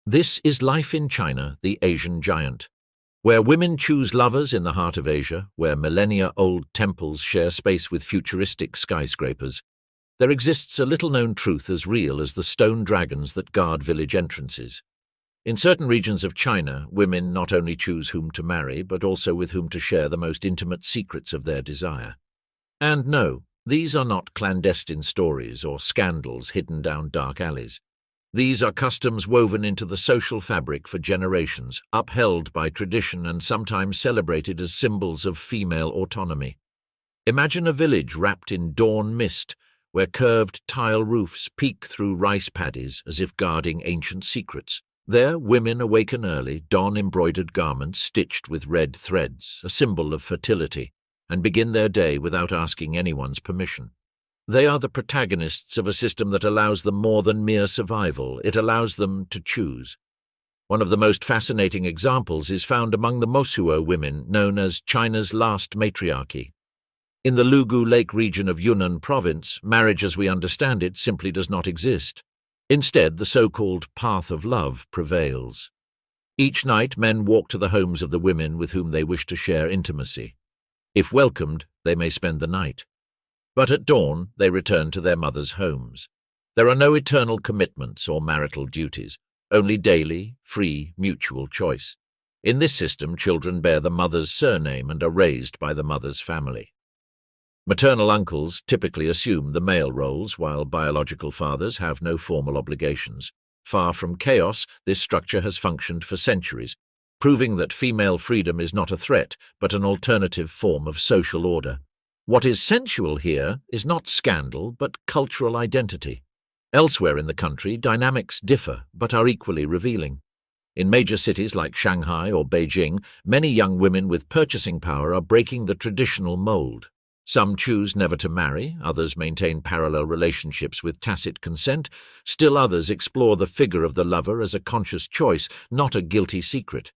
This is life in China, the Asian giant. Where women choose lovers in the heart of Asia, where millennia-old temples share space with futuristic skyscrapers, there exists a little-known truth as real as the stone dragons that guard village entrances. In certain regions of China, women not only choose whom to marry, but also with whom to share the most intimate secrets of their desire. And no, these are not clandestine stories or scandals hidden down dark alleys. These are customs woven into the social fabric for generations, upheld by tradition and sometimes celebrated as symbols of female autonomy. Imagine a village wrapped in dawn mist, where curved tile roofs peek through rice paddies as if guarding ancient secrets. There, women awaken early, don embroidered garments stitched with red threads, a symbol of fertility, and begin their day without asking anyone's permission. They are the protagonists of a system that allows them more than mere survival. It allows them to choose. One of the most fascinating examples is found among the Mosuo women, known as China's last matriarchy. In the Lugu Lake region of Yunnan province, marriage as we understand it simply does not exist. Instead, the so-called path of love prevails. Each night, men walk to the homes of the women with whom they wish to share intimacy. If welcomed, they may spend the night. But at dawn, they return to their mothers' homes. There are no eternal commitments or marital duties, only daily, free, mutual choice. In this system, children bear the mother's surname and are raised by the mother's family. Maternal uncles typically assume the male roles, while biological fathers have no formal obligations. Far from chaos, this structure has functioned for centuries, proving that female freedom is not a threat, but an alternative form of social order. What is sensual here is not scandal, but cultural identity. Elsewhere in the country, dynamics differ, but are equally revealing. In major cities like Shanghai or Beijing, many young women with purchasing power are breaking the traditional mold. Some choose never to marry, others maintain parallel relationships with tacit consent, still others explore the figure of the lover as a conscious choice, not a guilty secret.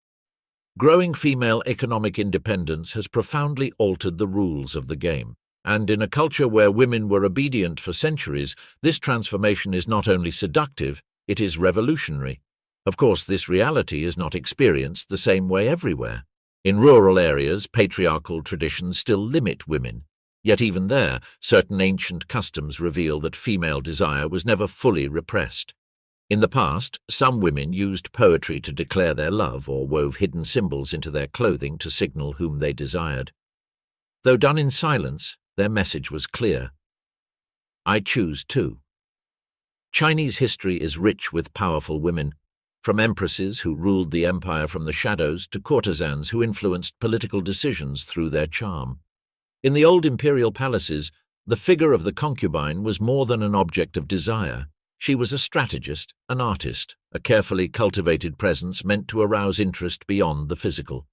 Growing female economic independence has profoundly altered the rules of the game, and in a culture where women were obedient for centuries, this transformation is not only seductive, it is revolutionary. Of course, this reality is not experienced the same way everywhere. In rural areas, patriarchal traditions still limit women. Yet even there, certain ancient customs reveal that female desire was never fully repressed. In the past, some women used poetry to declare their love or wove hidden symbols into their clothing to signal whom they desired. Though done in silence, their message was clear. I choose too. Chinese history is rich with powerful women, from empresses who ruled the empire from the shadows to courtesans who influenced political decisions through their charm. In the old imperial palaces, the figure of the concubine was more than an object of desire. She was a strategist, an artist, a carefully cultivated presence meant to arouse interest beyond the physical.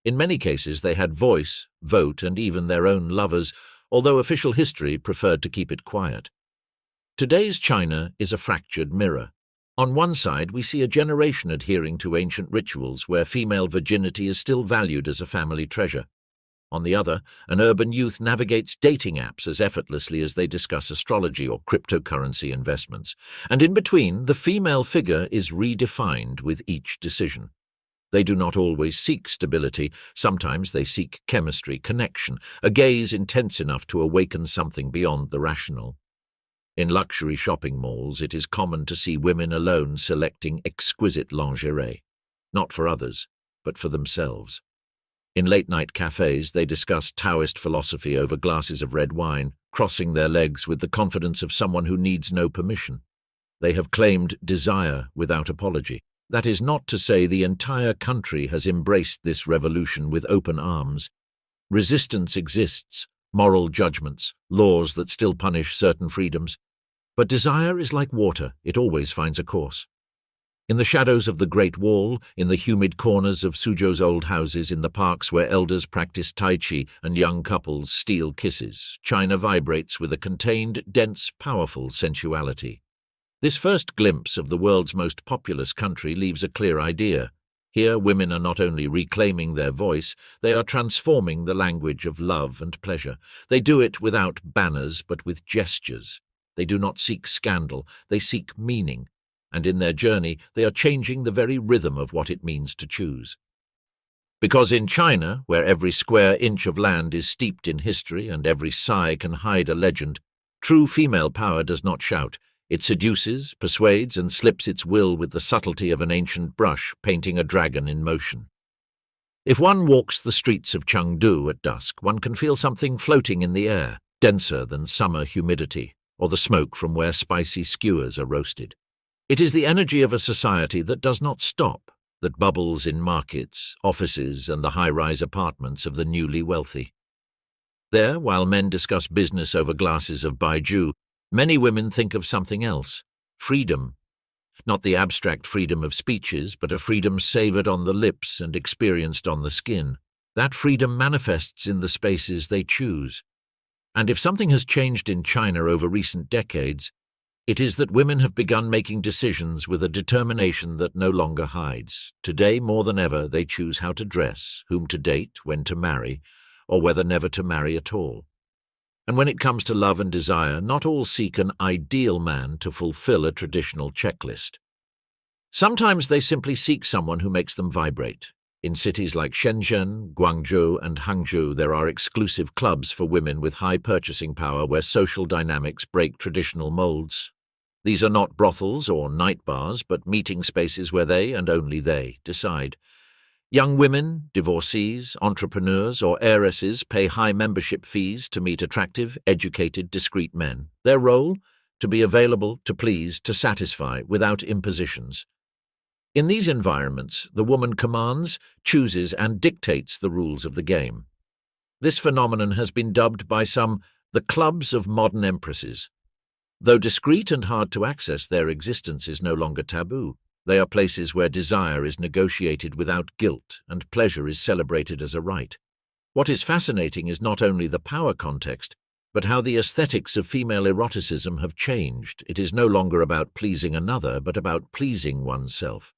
In many cases they had voice, vote, and even their own lovers, although official history preferred to keep it quiet. Today's China is a fractured mirror. On one side, we see a generation adhering to ancient rituals where female virginity is still valued as a family treasure. On the other, an urban youth navigates dating apps as effortlessly as they discuss astrology or cryptocurrency investments. And in between, the female figure is redefined with each decision. They do not always seek stability. Sometimes they seek chemistry, connection, a gaze intense enough to awaken something beyond the rational. In luxury shopping malls, it is common to see women alone selecting exquisite lingerie, not for others, but for themselves. In late-night cafes, they discuss Taoist philosophy over glasses of red wine, crossing their legs with the confidence of someone who needs no permission. They have claimed desire without apology. That is not to say the entire country has embraced this revolution with open arms. Resistance exists, moral judgments, laws that still punish certain freedoms. But desire is like water, it always finds a course. In the shadows of the Great Wall, in the humid corners of Suzhou's old houses, in the parks where elders practice Tai Chi and young couples steal kisses, China vibrates with a contained, dense, powerful sensuality. This first glimpse of the world's most populous country leaves a clear idea. Here, women are not only reclaiming their voice, they are transforming the language of love and pleasure. They do it without banners, but with gestures. They do not seek scandal, they seek meaning. and in their journey they are changing the very rhythm of what it means to choose. Because in China, where every square inch of land is steeped in history and every sigh can hide a legend, true female power does not shout. It seduces, persuades, and slips its will with the subtlety of an ancient brush painting a dragon in motion. If one walks the streets of Chengdu at dusk, one can feel something floating in the air, denser than summer humidity, or the smoke from where spicy skewers are roasted. It is the energy of a society that does not stop, that bubbles in markets, offices, and the high-rise apartments of the newly wealthy. There, while men discuss business over glasses of baijiu, many women think of something else: freedom. Not the abstract freedom of speeches, but a freedom savoured on the lips and experienced on the skin. That freedom manifests in the spaces they choose. And if something has changed in China over recent decades, it is that women have begun making decisions with a determination that no longer hides. Today, more than ever, they choose how to dress, whom to date, when to marry, or whether never to marry at all. And when it comes to love and desire, not all seek an ideal man to fulfill a traditional checklist. Sometimes they simply seek someone who makes them vibrate. In cities like Shenzhen, Guangzhou, and Hangzhou, there are exclusive clubs for women with high purchasing power where social dynamics break traditional molds. These are not brothels or night bars, but meeting spaces where they, and only they, decide. Young women, divorcees, entrepreneurs, or heiresses pay high membership fees to meet attractive, educated, discreet men. Their role? To be available, to please, to satisfy, without impositions. In these environments, the woman commands, chooses, and dictates the rules of the game. This phenomenon has been dubbed by some the clubs of modern empresses. Though discreet and hard to access, their existence is no longer taboo. They are places where desire is negotiated without guilt and pleasure is celebrated as a right. What is fascinating is not only the power context, but how the aesthetics of female eroticism have changed. It is no longer about pleasing another, but about pleasing oneself.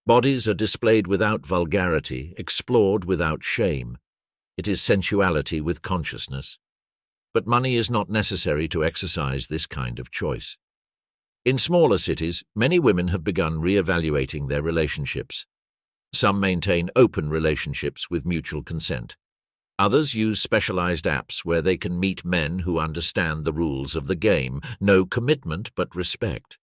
Bodies are displayed without vulgarity, explored without shame. It is sensuality with consciousness. But money is not necessary to exercise this kind of choice. In smaller cities, many women have begun re-evaluating their relationships. Some maintain open relationships with mutual consent. Others use specialized apps where they can meet men who understand the rules of the game, no commitment but respect.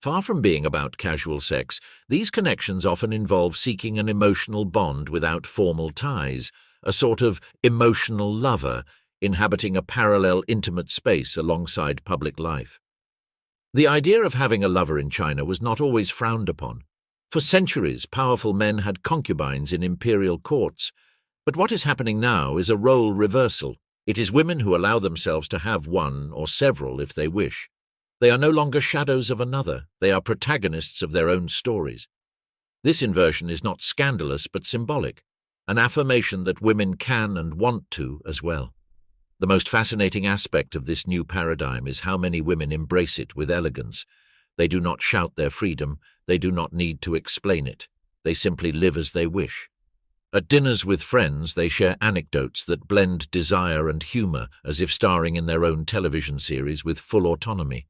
Far from being about casual sex, these connections often involve seeking an emotional bond without formal ties, a sort of emotional lover, inhabiting a parallel intimate space alongside public life. The idea of having a lover in China was not always frowned upon. For centuries, powerful men had concubines in imperial courts. But what is happening now is a role reversal. It is women who allow themselves to have one or several if they wish. They are no longer shadows of another. They are protagonists of their own stories. This inversion is not scandalous but symbolic, an affirmation that women can and want to as well. The most fascinating aspect of this new paradigm is how many women embrace it with elegance. They do not shout their freedom, they do not need to explain it. They simply live as they wish. At dinners with friends, they share anecdotes that blend desire and humor as if starring in their own television series with full autonomy.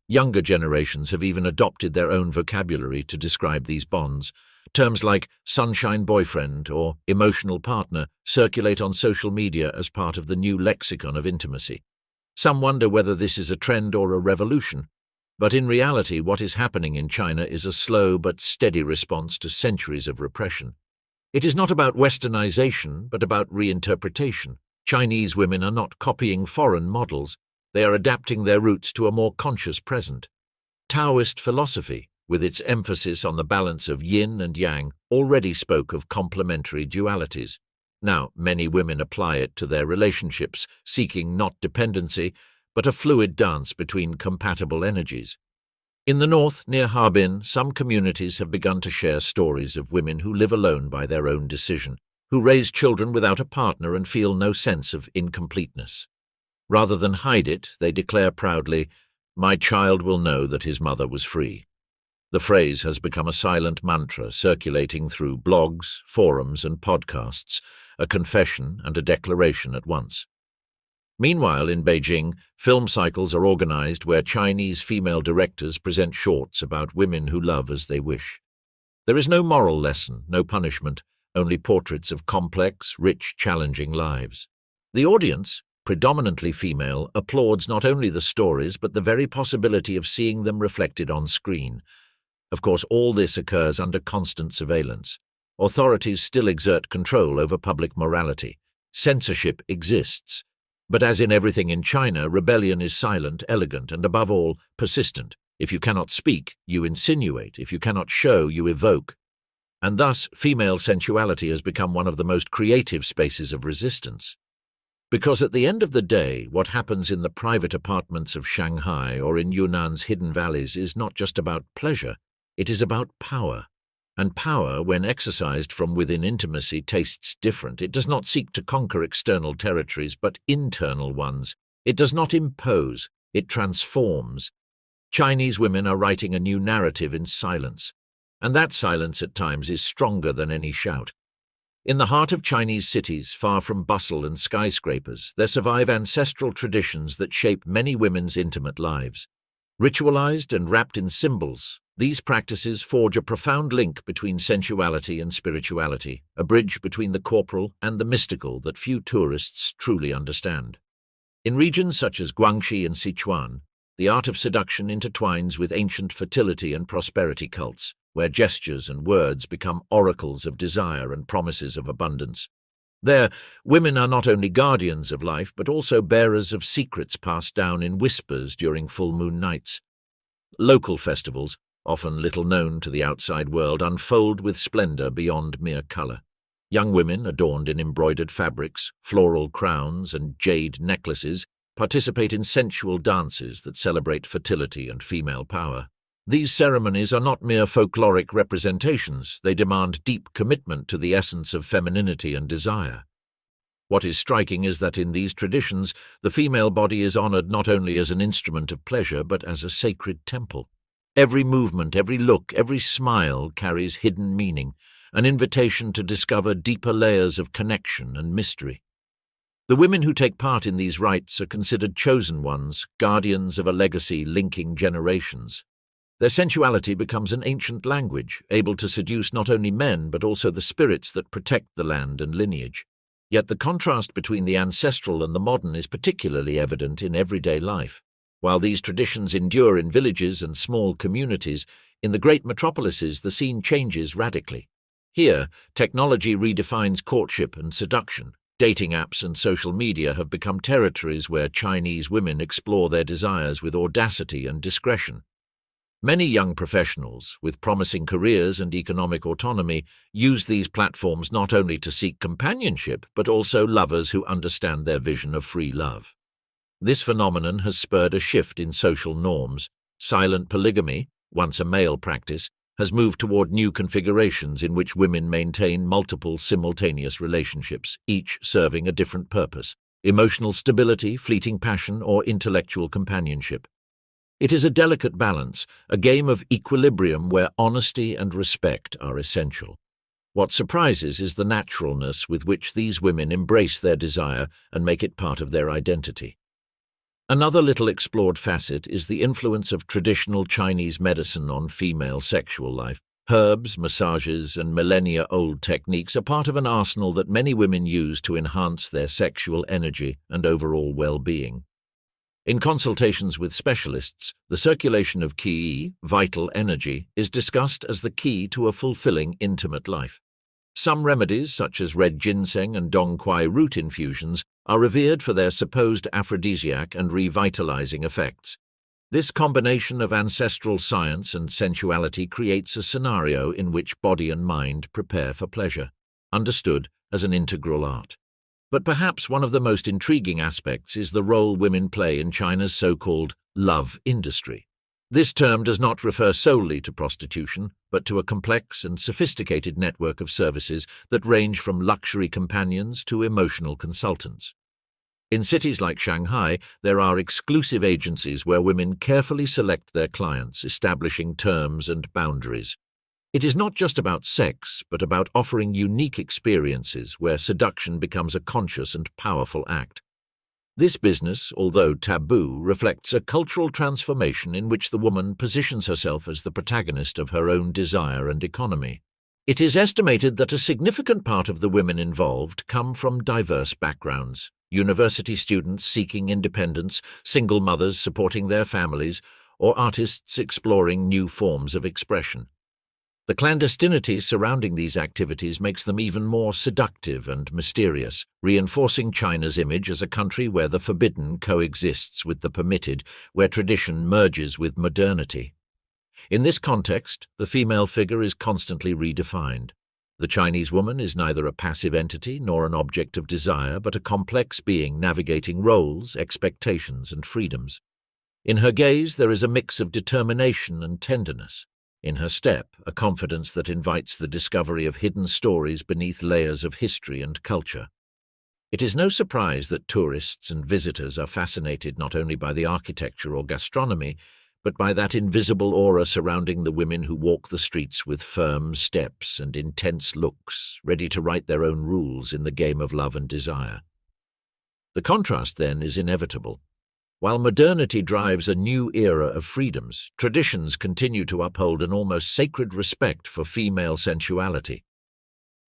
Younger generations have even adopted their own vocabulary to describe these bonds. Terms like sunshine boyfriend or emotional partner circulate on social media as part of the new lexicon of intimacy. Some wonder whether this is a trend or a revolution, but in reality what is happening in China is a slow but steady response to centuries of repression. It is not about westernization, but about reinterpretation. Chinese women are not copying foreign models, they are adapting their roots to a more conscious present. Taoist philosophy, with its emphasis on the balance of yin and yang, already spoke of complementary dualities. Now, many women apply it to their relationships, seeking not dependency, but a fluid dance between compatible energies. In the north, near Harbin, some communities have begun to share stories of women who live alone by their own decision, who raise children without a partner and feel no sense of incompleteness. Rather than hide it, they declare proudly, "My child will know that his mother was free." The phrase has become a silent mantra circulating through blogs, forums, and podcasts, a confession and a declaration at once. Meanwhile, in Beijing, film cycles are organized where Chinese female directors present shorts about women who love as they wish. There is no moral lesson, no punishment, only portraits of complex, rich, challenging lives. The audience, predominantly female, applauds not only the stories but the very possibility of seeing them reflected on screen. Of course, all this occurs under constant surveillance. Authorities still exert control over public morality. Censorship exists. But as in everything in China, rebellion is silent, elegant, and above all, persistent. If you cannot speak, you insinuate. If you cannot show, you evoke. And thus, female sensuality has become one of the most creative spaces of resistance. Because at the end of the day, what happens in the private apartments of Shanghai or in Yunnan's hidden valleys is not just about pleasure, it is about power. And power, when exercised from within intimacy, tastes different. It does not seek to conquer external territories, but internal ones. It does not impose, it transforms. Chinese women are writing a new narrative in silence, and that silence at times is stronger than any shout. In the heart of Chinese cities, far from bustle and skyscrapers, there survive ancestral traditions that shape many women's intimate lives. Ritualized and wrapped in symbols, these practices forge a profound link between sensuality and spirituality, a bridge between the corporal and the mystical that few tourists truly understand. In regions such as Guangxi and Sichuan, the art of seduction intertwines with ancient fertility and prosperity cults, where gestures and words become oracles of desire and promises of abundance. There, women are not only guardians of life, but also bearers of secrets passed down in whispers during full moon nights. Local festivals, often little known to the outside world, unfold with splendor beyond mere color. Young women, adorned in embroidered fabrics, floral crowns, and jade necklaces, participate in sensual dances that celebrate fertility and female power. These ceremonies are not mere folkloric representations, they demand deep commitment to the essence of femininity and desire. What is striking is that in these traditions, the female body is honored not only as an instrument of pleasure, but as a sacred temple. Every movement, every look, every smile carries hidden meaning, an invitation to discover deeper layers of connection and mystery. The women who take part in these rites are considered chosen ones, guardians of a legacy linking generations. Their sensuality becomes an ancient language, able to seduce not only men but also the spirits that protect the land and lineage. Yet the contrast between the ancestral and the modern is particularly evident in everyday life. While these traditions endure in villages and small communities, in the great metropolises the scene changes radically. Here, technology redefines courtship and seduction. Dating apps and social media have become territories where Chinese women explore their desires with audacity and discretion. Many young professionals, with promising careers and economic autonomy, use these platforms not only to seek companionship, but also lovers who understand their vision of free love. This phenomenon has spurred a shift in social norms. Silent polygamy, once a male practice, has moved toward new configurations in which women maintain multiple simultaneous relationships, each serving a different purpose: emotional stability, fleeting passion, or intellectual companionship. It is a delicate balance, a game of equilibrium where honesty and respect are essential. What surprises is the naturalness with which these women embrace their desire and make it part of their identity. Another little explored facet is the influence of traditional Chinese medicine on female sexual life. Herbs, massages, and millennia-old techniques are part of an arsenal that many women use to enhance their sexual energy and overall well-being. In consultations with specialists, the circulation of qi, vital energy, is discussed as the key to a fulfilling intimate life. Some remedies, such as red ginseng and dongquai root infusions, are revered for their supposed aphrodisiac and revitalizing effects. This combination of ancestral science and sensuality creates a scenario in which body and mind prepare for pleasure, understood as an integral art. But perhaps one of the most intriguing aspects is the role women play in China's so-called love industry. This term does not refer solely to prostitution, but to a complex and sophisticated network of services that range from luxury companions to emotional consultants. In cities like Shanghai, there are exclusive agencies where women carefully select their clients, establishing terms and boundaries. It is not just about sex, but about offering unique experiences where seduction becomes a conscious and powerful act. This business, although taboo, reflects a cultural transformation in which the woman positions herself as the protagonist of her own desire and economy. It is estimated that a significant part of the women involved come from diverse backgrounds: university students seeking independence, single mothers supporting their families, or artists exploring new forms of expression. The clandestinity surrounding these activities makes them even more seductive and mysterious, reinforcing China's image as a country where the forbidden coexists with the permitted, where tradition merges with modernity. In this context, the female figure is constantly redefined. The Chinese woman is neither a passive entity nor an object of desire, but a complex being navigating roles, expectations, and freedoms. In her gaze there is a mix of determination and tenderness. In her step, a confidence that invites the discovery of hidden stories beneath layers of history and culture. It is no surprise that tourists and visitors are fascinated not only by the architecture or gastronomy, but by that invisible aura surrounding the women who walk the streets with firm steps and intense looks, ready to write their own rules in the game of love and desire. The contrast, then, is inevitable. While modernity drives a new era of freedoms, traditions continue to uphold an almost sacred respect for female sensuality.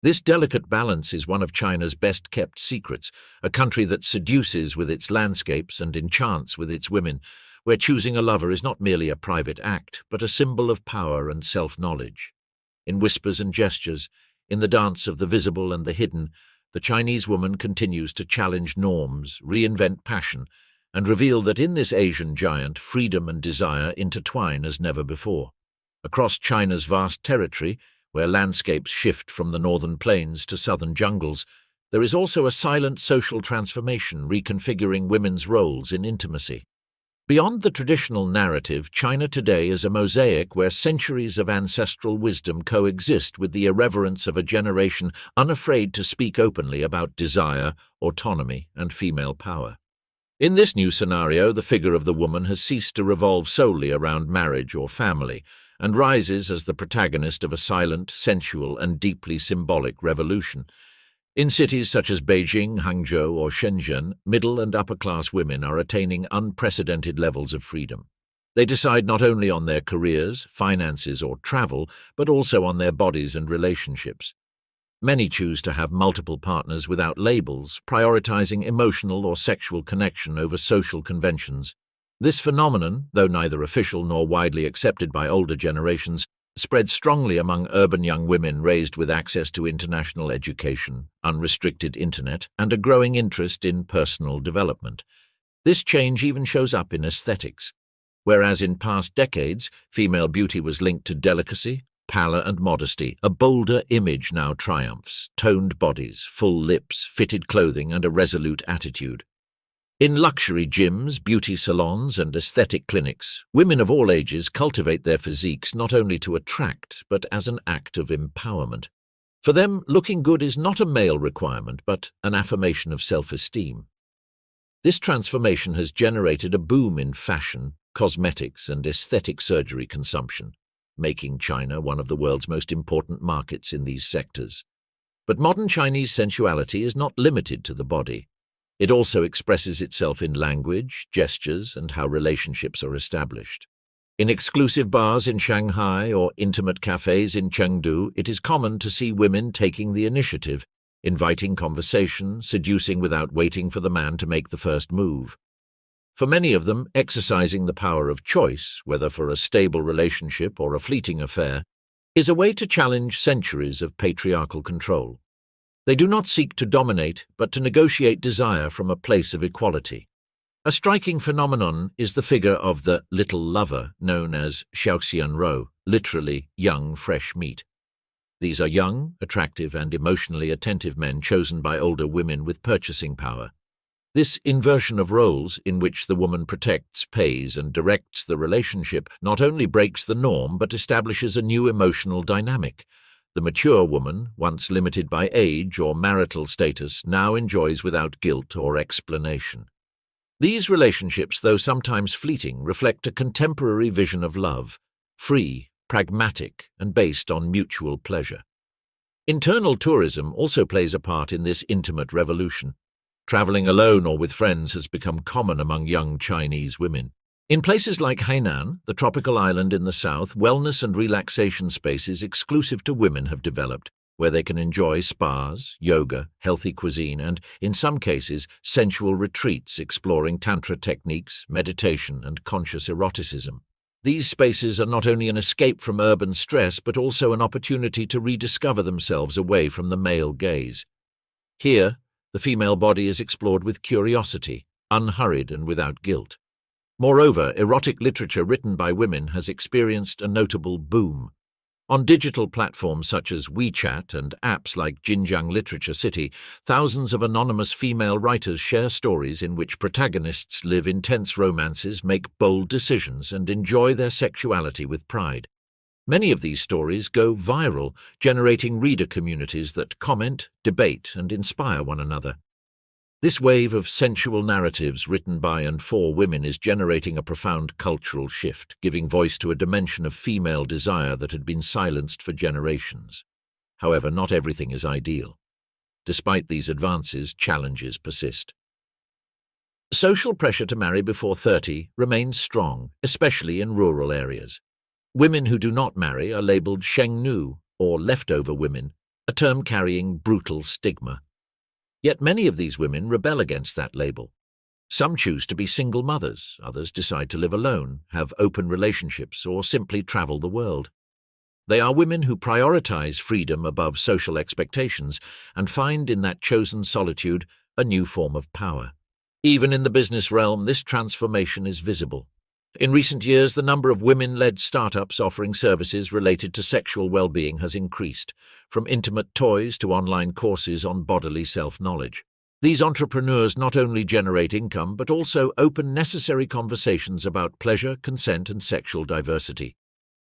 This delicate balance is one of China's best-kept secrets, a country that seduces with its landscapes and enchants with its women, where choosing a lover is not merely a private act, but a symbol of power and self-knowledge. In whispers and gestures, in the dance of the visible and the hidden, the Chinese woman continues to challenge norms, reinvent passion, and reveal that in this Asian giant, freedom and desire intertwine as never before. Across China's vast territory, where landscapes shift from the northern plains to southern jungles, there is also a silent social transformation reconfiguring women's roles in intimacy. Beyond the traditional narrative, China today is a mosaic where centuries of ancestral wisdom coexist with the irreverence of a generation unafraid to speak openly about desire, autonomy, and female power. In this new scenario, the figure of the woman has ceased to revolve solely around marriage or family, and rises as the protagonist of a silent, sensual, and deeply symbolic revolution. In cities such as Beijing, Hangzhou, or Shenzhen, middle and upper-class women are attaining unprecedented levels of freedom. They decide not only on their careers, finances, or travel, but also on their bodies and relationships. Many choose to have multiple partners without labels, prioritizing emotional or sexual connection over social conventions. This phenomenon, though neither official nor widely accepted by older generations, spread strongly among urban young women raised with access to international education, unrestricted internet, and a growing interest in personal development. This change even shows up in aesthetics. Whereas in past decades, female beauty was linked to delicacy, pallor, and modesty, a bolder image now triumphs: toned bodies, full lips, fitted clothing, and a resolute attitude. In luxury gyms, beauty salons, and aesthetic clinics, women of all ages cultivate their physiques not only to attract, but as an act of empowerment. For them, looking good is not a male requirement, but an affirmation of self-esteem. This transformation has generated a boom in fashion, cosmetics, and aesthetic surgery consumption, making China one of the world's most important markets in these sectors. But modern Chinese sensuality is not limited to the body. It also expresses itself in language, gestures, and how relationships are established. In exclusive bars in Shanghai or intimate cafes in Chengdu, it is common to see women taking the initiative, inviting conversation, seducing without waiting for the man to make the first move. For many of them, exercising the power of choice, whether for a stable relationship or a fleeting affair, is a way to challenge centuries of patriarchal control. They do not seek to dominate, but to negotiate desire from a place of equality. A striking phenomenon is the figure of the little lover, known as xiaoxianrou, literally young, fresh meat. These are young, attractive, and emotionally attentive men chosen by older women with purchasing power. This inversion of roles, in which the woman protects, pays, and directs the relationship, not only breaks the norm but establishes a new emotional dynamic. The mature woman, once limited by age or marital status, now enjoys without guilt or explanation. These relationships, though sometimes fleeting, reflect a contemporary vision of love, free, pragmatic, and based on mutual pleasure. Internal tourism also plays a part in this intimate revolution. Traveling alone or with friends has become common among young Chinese women. In places like Hainan, the tropical island in the south, wellness and relaxation spaces exclusive to women have developed, where they can enjoy spas, yoga, healthy cuisine, and, in some cases, sensual retreats exploring tantra techniques, meditation, and conscious eroticism. These spaces are not only an escape from urban stress, but also an opportunity to rediscover themselves away from the male gaze. Here, the female body is explored with curiosity, unhurried and without guilt. Moreover, erotic literature written by women has experienced a notable boom. On digital platforms such as WeChat and apps like Jinjiang Literature City, thousands of anonymous female writers share stories in which protagonists live intense romances, make bold decisions, and enjoy their sexuality with pride. Many of these stories go viral, generating reader communities that comment, debate, and inspire one another. This wave of sensual narratives written by and for women is generating a profound cultural shift, giving voice to a dimension of female desire that had been silenced for generations. However, not everything is ideal. Despite these advances, challenges persist. Social pressure to marry before 30 remains strong, especially in rural areas. Women who do not marry are labeled shengnu, or leftover women, a term carrying brutal stigma. Yet many of these women rebel against that label. Some choose to be single mothers, others decide to live alone, have open relationships, or simply travel the world. They are women who prioritize freedom above social expectations and find in that chosen solitude a new form of power. Even in the business realm, this transformation is visible. In recent years, the number of women-led startups offering services related to sexual well-being has increased, from intimate toys to online courses on bodily self-knowledge. These entrepreneurs not only generate income but also open necessary conversations about pleasure, consent, and sexual diversity.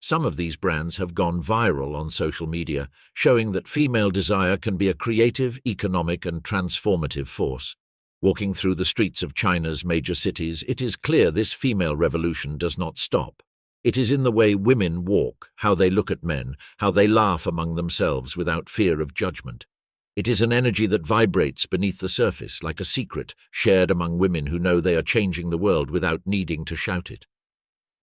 Some of these brands have gone viral on social media, showing that female desire can be a creative, economic, and transformative force. Walking through the streets of China's major cities, it is clear this female revolution does not stop. It is in the way women walk, how they look at men, how they laugh among themselves without fear of judgment. It is an energy that vibrates beneath the surface, like a secret, shared among women who know they are changing the world without needing to shout it.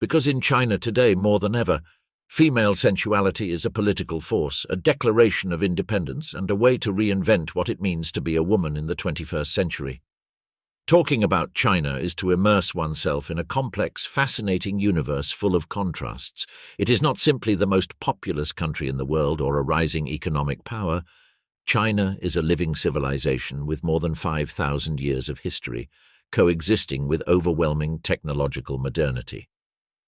Because in China today, more than ever, female sensuality is a political force, a declaration of independence, and a way to reinvent what it means to be a woman in the 21st century. Talking about China is to immerse oneself in a complex, fascinating universe full of contrasts. It is not simply the most populous country in the world or a rising economic power. China is a living civilization with more than 5,000 years of history, coexisting with overwhelming technological modernity.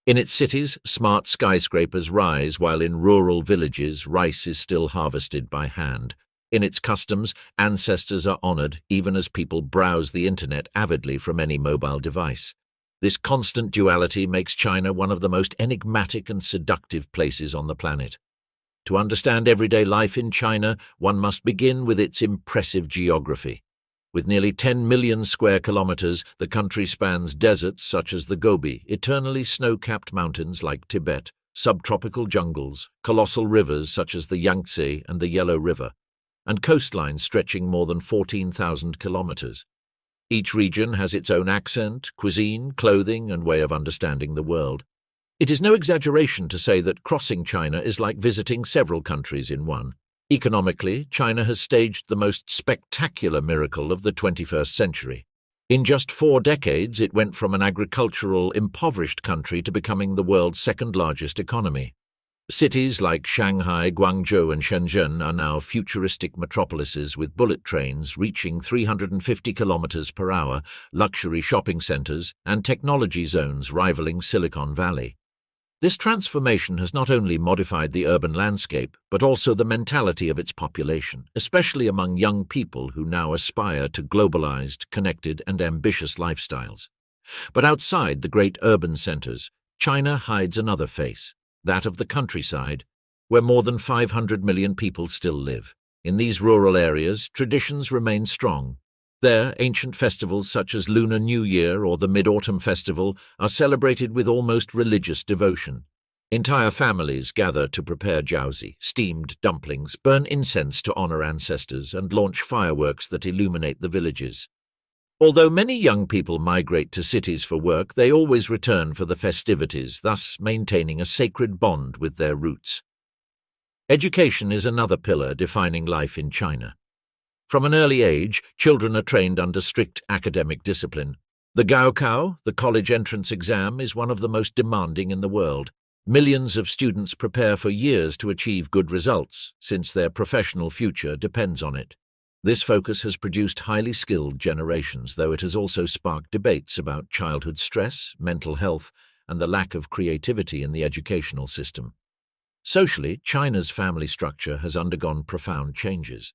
In its cities, smart skyscrapers rise, while in rural villages, rice is still harvested by hand. In its customs, ancestors are honored even as people browse the internet avidly from any mobile device. This constant duality makes China one of the most enigmatic and seductive places on the planet. To understand everyday life in China, one must begin with its impressive geography. With nearly 10 million square kilometers, the country spans deserts such as the Gobi, eternally snow-capped mountains like Tibet, subtropical jungles, colossal rivers such as the Yangtze and the Yellow River, and coastlines stretching more than 14,000 kilometers. Each region has its own accent, cuisine, clothing, and way of understanding the world. It is no exaggeration to say that crossing China is like visiting several countries in one. Economically, China has staged the most spectacular miracle of the 21st century. In just 4 decades, it went from an agricultural, impoverished country to becoming the world's second-largest economy. Cities like Shanghai, Guangzhou, and Shenzhen are now futuristic metropolises with bullet trains reaching 350 kilometers per hour, luxury shopping centers, and technology zones rivaling Silicon Valley. This transformation has not only modified the urban landscape, but also the mentality of its population, especially among young people who now aspire to globalized, connected, and ambitious lifestyles. But outside the great urban centers, China hides another face, that of the countryside, where more than 500 million people still live. In these rural areas, traditions remain strong. There, ancient festivals such as Lunar New Year or the Mid-Autumn Festival are celebrated with almost religious devotion. Entire families gather to prepare jiaozi, steamed dumplings, burn incense to honor ancestors, and launch fireworks that illuminate the villages. Although many young people migrate to cities for work, they always return for the festivities, thus maintaining a sacred bond with their roots. Education is another pillar defining life in China. From an early age, children are trained under strict academic discipline. The Gaokao, the college entrance exam, is one of the most demanding in the world. Millions of students prepare for years to achieve good results, since their professional future depends on it. This focus has produced highly skilled generations, though it has also sparked debates about childhood stress, mental health, and the lack of creativity in the educational system. Socially, China's family structure has undergone profound changes.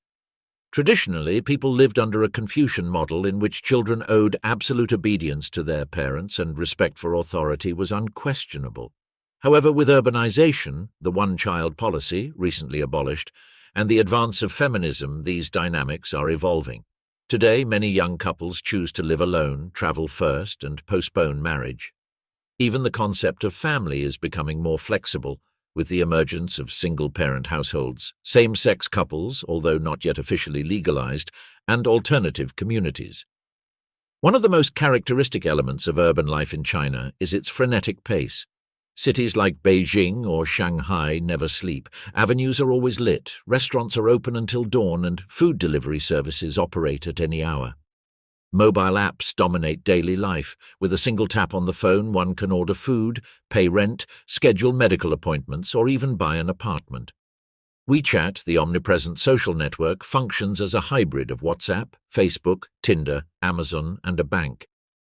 Traditionally, people lived under a Confucian model in which children owed absolute obedience to their parents and respect for authority was unquestionable. However, with urbanization, the one-child policy, recently abolished, and the advance of feminism, these dynamics are evolving. Today, many young couples choose to live alone, travel first, and postpone marriage. Even the concept of family is becoming more flexible, with the emergence of single-parent households, same-sex couples, although not yet officially legalized, and alternative communities. One of the most characteristic elements of urban life in China is its frenetic pace. Cities like Beijing or Shanghai never sleep. Avenues are always lit, restaurants are open until dawn, and food delivery services operate at any hour. Mobile apps dominate daily life. With a single tap on the phone, one can order food, pay rent, schedule medical appointments, or even buy an apartment. WeChat, the omnipresent social network, functions as a hybrid of WhatsApp, Facebook, Tinder, Amazon, and a bank.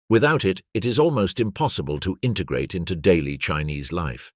Without it, it is almost impossible to integrate into daily Chinese life.